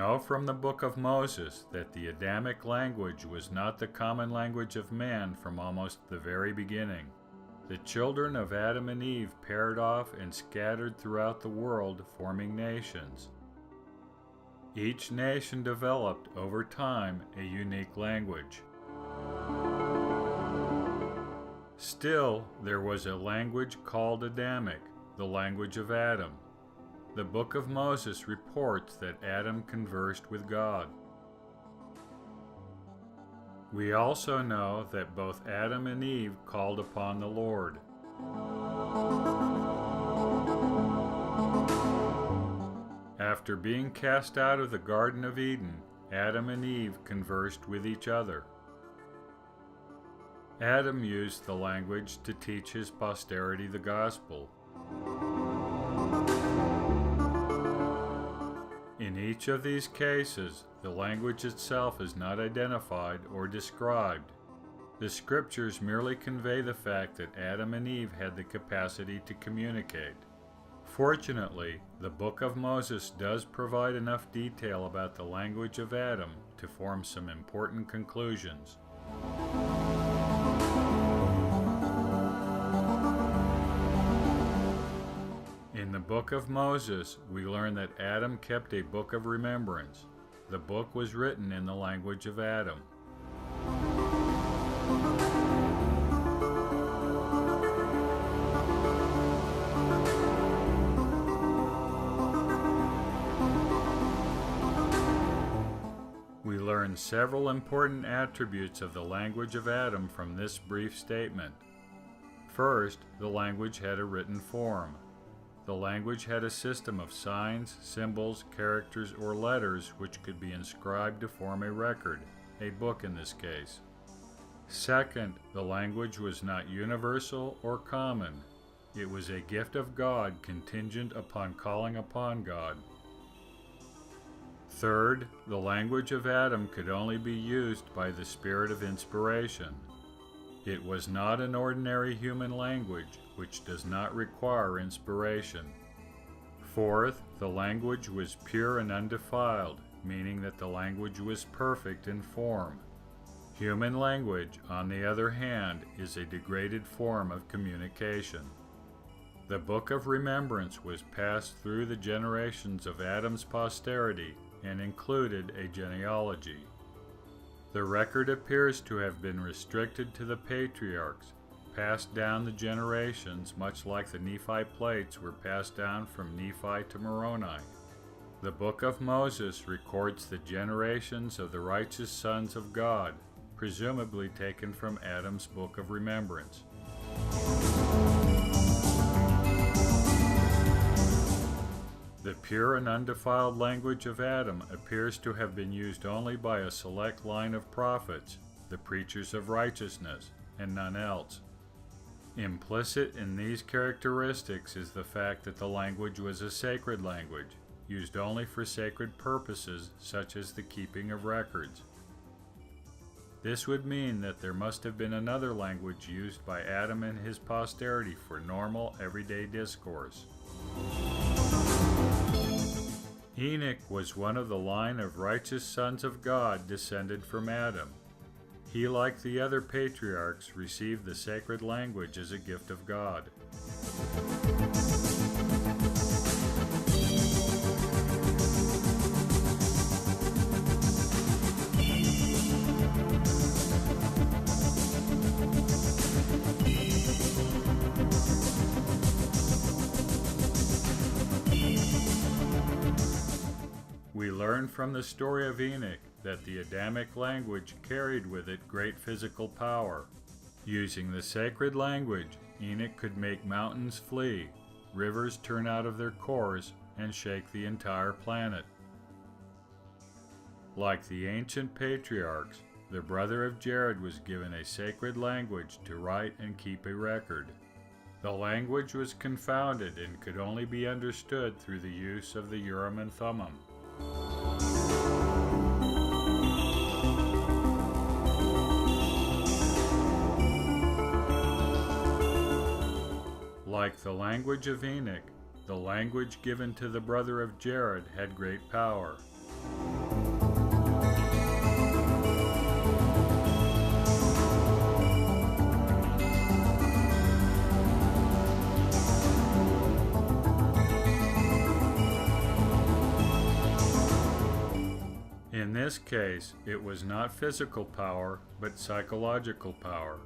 know from the Book of Moses that the Adamic language was not the common language of man from almost the very beginning. The children of Adam and Eve paired off and scattered throughout the world, forming nations. Each nation developed over time a unique language. Still, there was a language called Adamic, the language of Adam. The Book of Moses reports that Adam conversed with God. We also know that both Adam and Eve called upon the Lord. After being cast out of the Garden of Eden, Adam and Eve conversed with each other. Adam used the language to teach his posterity the gospel. In each of these cases, the language itself is not identified or described. The scriptures merely convey the fact that Adam and Eve had the capacity to communicate. Fortunately, the Book of Moses does provide enough detail about the language of Adam to form some important conclusions. In the Book of Moses, we learn that Adam kept a book of remembrance. The book was written in the language of Adam. We learn several important attributes of the language of Adam from this brief statement. First, the language had a written form. The language had a system of signs, symbols, characters, or letters which could be inscribed to form a record, a book in this case. Second, the language was not universal or common. It was a gift of God contingent upon calling upon God. Third, the language of Adam could only be used by the spirit of inspiration. It was not an ordinary human language, which does not require inspiration. Fourth, the language was pure and undefiled, meaning that the language was perfect in form. Human language, on the other hand, is a degraded form of communication. The Book of Remembrance was passed through the generations of Adam's posterity and included a genealogy. The record appears to have been restricted to the patriarchs, passed down the generations much like the Nephi plates were passed down from Nephi to Moroni. The Book of Moses records the generations of the righteous sons of God, presumably taken from Adam's Book of Remembrance. The pure and undefiled language of Adam appears to have been used only by a select line of prophets, the preachers of righteousness, and none else. Implicit in these characteristics is the fact that the language was a sacred language, used only for sacred purposes such as the keeping of records. This would mean that there must have been another language used by Adam and his posterity for normal, everyday discourse. Enoch was one of the line of righteous sons of God descended from Adam. He, like the other patriarchs, received the sacred language as a gift of God. We learn from the story of Enoch that the Adamic language carried with it great physical power. Using the sacred language, Enoch could make mountains flee, rivers turn out of their course, and shake the entire planet. Like the ancient patriarchs, the brother of Jared was given a sacred language to write and keep a record. The language was confounded and could only be understood through the use of the Urim and Thummim. Like the language of Enoch, the language given to the brother of Jared had great power. In this case, it was not physical power, but psychological power.